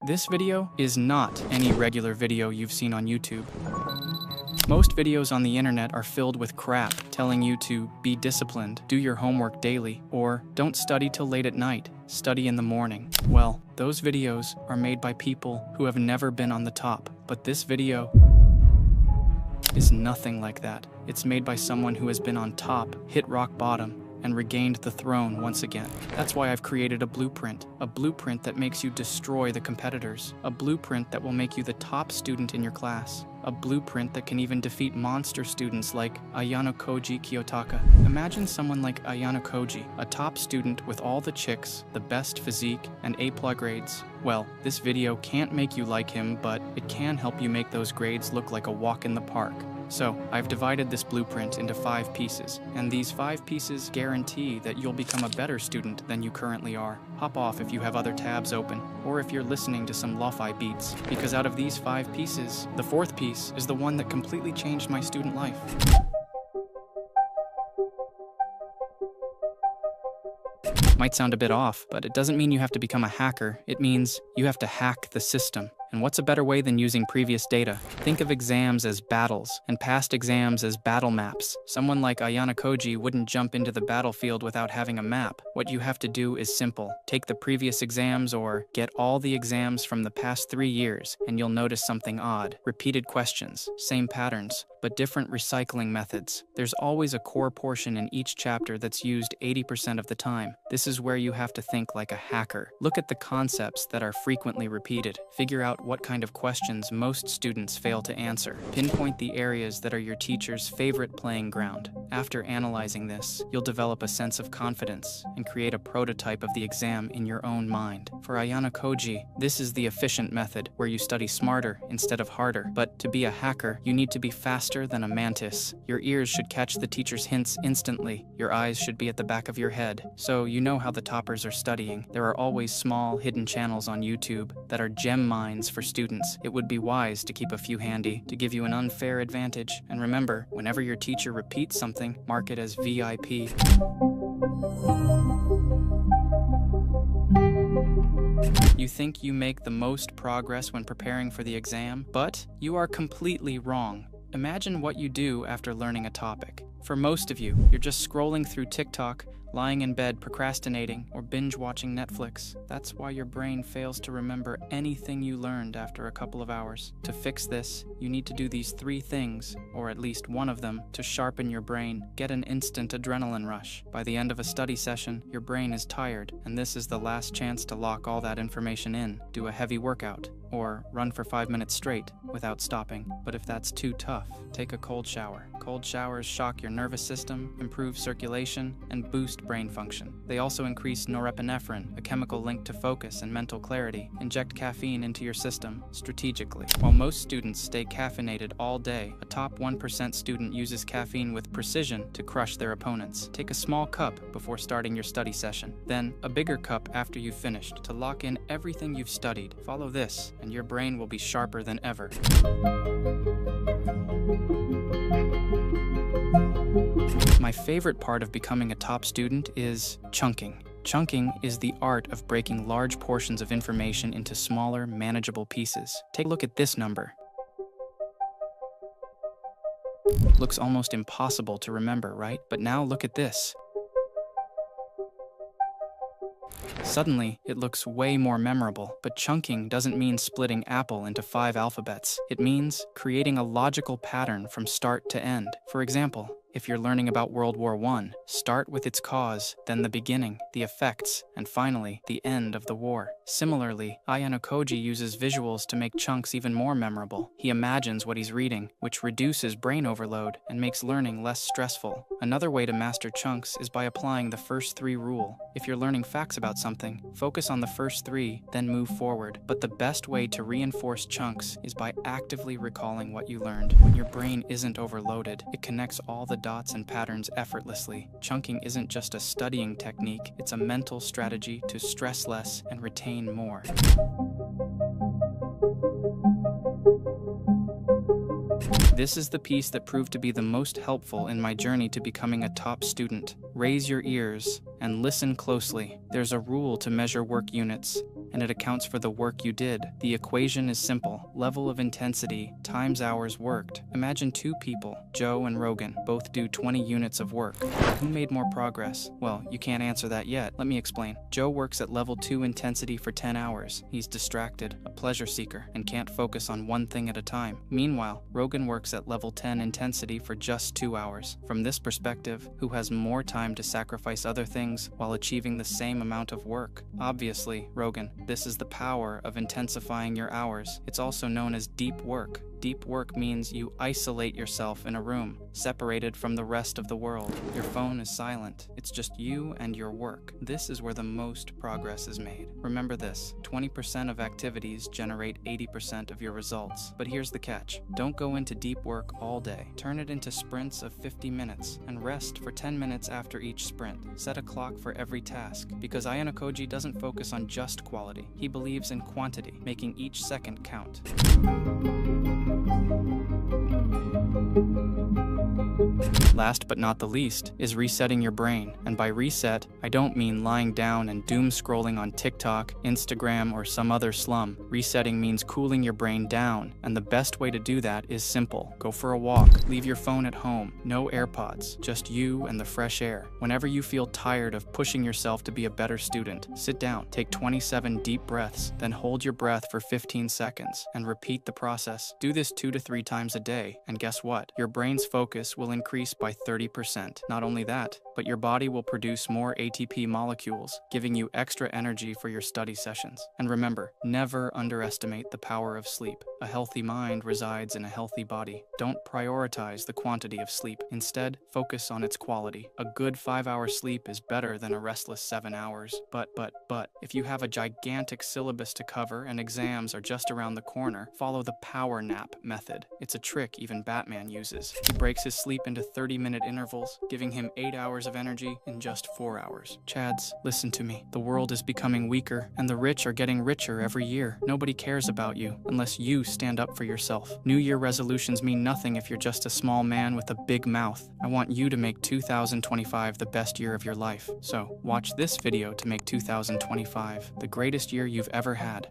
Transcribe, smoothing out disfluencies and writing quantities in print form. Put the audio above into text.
This video is not any regular video you've seen on YouTube. Most videos on the internet are filled with crap telling you to be disciplined, do your homework daily, or don't study till late at night, study in the morning. Well, those videos are made by people who have never been on the top, but this video is nothing like that. It's made by someone who has been on top, hit rock bottom, and regained the throne once again. That's why I've created a blueprint that makes you destroy the competitors, a blueprint that will make you the top student in your class, a blueprint that can even defeat monster students like Ayanokoji Kiyotaka. Imagine someone like Ayanokoji, a top student with all the chicks, the best physique, and A+ grades. Well, this video can't make you like him, but it can help you make those grades look like a walk in the park. So, I've divided this blueprint into 5 pieces, and these 5 pieces guarantee that you'll become a better student than you currently are. Hop off if you have other tabs open, or if you're listening to some lo-fi beats, because out of these 5 pieces, the 4th piece is the one that completely changed my student life. Might sound a bit off, but it doesn't mean you have to become a hacker. It means you have to hack the system. And what's a better way than using previous data? Think of exams as battles, and past exams as battle maps. Someone like Ayanokoji wouldn't jump into the battlefield without having a map. What you have to do is simple. Take the previous exams or get all the exams from the past 3 years, and you'll notice something odd. Repeated questions, same patterns, but different recycling methods. There's always a core portion in each chapter that's used 80% of the time. This is where you have to think like a hacker. Look at the concepts that are frequently repeated. Figure out what kind of questions most students fail to answer. Pinpoint the areas that are your teacher's favorite playing ground. After analyzing this, you'll develop a sense of confidence and create a prototype of the exam in your own mind. For Ayanokoji, this is the efficient method, where you study smarter instead of harder. But to be a hacker, you need to be faster than a mantis. Your ears should catch the teacher's hints instantly. Your eyes should be at the back of your head. So you know how the toppers are studying. There are always small, hidden channels on YouTube that are gem mines for students. It would be wise to keep a few handy to give you an unfair advantage. And remember, whenever your teacher repeats something, mark it as VIP. You think you make the most progress when preparing for the exam, but you are completely wrong. Imagine what you do after learning a topic. For most of you, you're just scrolling through TikTok, lying in bed procrastinating, or binge-watching Netflix. That's why your brain fails to remember anything you learned after a couple of hours. To fix this, you need to do these 3 things, or at least one of them, to sharpen your brain. Get an instant adrenaline rush. By the end of a study session, your brain is tired, and this is the last chance to lock all that information in. Do a heavy workout, or run for 5 minutes straight without stopping. But if that's too tough, take a cold shower. Cold showers shock your nervous system, improve circulation, and boost brain function. They also increase norepinephrine, a chemical linked to focus and mental clarity. Inject caffeine into your system strategically. While most students stay caffeinated all day, a top 1% student uses caffeine with precision to crush their opponents. Take a small cup before starting your study session, then a bigger cup after you've finished to lock in everything you've studied. Follow this, and your brain will be sharper than ever. My favorite part of becoming a top student is chunking. Chunking is the art of breaking large portions of information into smaller, manageable pieces. Take a look at this number. Looks almost impossible to remember, right? But now look at this. Suddenly, it looks way more memorable, but chunking doesn't mean splitting apple into 5 alphabets. It means creating a logical pattern from start to end. For example, if you're learning about World War I, start with its cause, then the beginning, the effects, and finally, the end of the war. Similarly, Ayanokoji uses visuals to make chunks even more memorable. He imagines what he's reading, which reduces brain overload and makes learning less stressful. Another way to master chunks is by applying the first 3 rule. If you're learning facts about something, focus on the first 3, then move forward. But the best way to reinforce chunks is by actively recalling what you learned. When your brain isn't overloaded, it connects all the dots and patterns effortlessly. Chunking isn't just a studying technique, it's a mental strategy to stress less and retain more. This is the piece that proved to be the most helpful in my journey to becoming a top student. Raise your ears and listen closely. There's a rule to measure work units. and it accounts for the work you did. The equation is simple. Level of intensity times hours worked. Imagine two people, Joe and Rogan, both do 20 units of work. Who made more progress? Well, you can't answer that yet. Let me explain. Joe works at level 2 intensity for 10 hours. He's distracted, a pleasure seeker, and can't focus on one thing at a time. Meanwhile, Rogan works at level 10 intensity for just 2 hours. From this perspective, who has more time to sacrifice other things while achieving the same amount of work? Obviously, Rogan. This is the power of intensifying your hours. It's also known as deep work. Deep work means you isolate yourself in a room, separated from the rest of the world. Your phone is silent. It's just you and your work. This is where the most progress is made. Remember this, 20% of activities generate 80% of your results. But here's the catch. Don't go into deep work all day. Turn it into sprints of 50 minutes and rest for 10 minutes after each sprint. Set a clock for every task, because Ayanokoji doesn't focus on just quality. He believes in quantity, making each second count. Last but not the least is resetting your brain. And by reset, I don't mean lying down and doom scrolling on TikTok, Instagram, or some other slum. Resetting means cooling your brain down, and the best way to do that is simple. Go for a walk, leave your phone at home, no AirPods, just you and the fresh air. Whenever you feel tired of pushing yourself to be a better student, sit down, take 27 deep breaths, then hold your breath for 15 seconds, and repeat the process. Do this 2 to 3 times a day, and guess what? Your brain's focus will increase by 30%. Not only that, but your body will produce more ATP molecules, giving you extra energy for your study sessions. And remember, never underestimate the power of sleep. A healthy mind resides in a healthy body. Don't prioritize the quantity of sleep. Instead, focus on its quality. A good 5-hour sleep is better than a restless 7 hours. But, if you have a gigantic syllabus to cover and exams are just around the corner, follow the power nap method. It's a trick even Batman uses. He breaks his sleep into 30-minute intervals, giving him 8 hours of energy in just 4 hours. Chads, listen to me. The world is becoming weaker, and the rich are getting richer every year. Nobody cares about you unless you stand up for yourself. New Year resolutions mean nothing if you're just a small man with a big mouth. I want you to make 2025 the best year of your life. So, watch this video to make 2025 the greatest year you've ever had.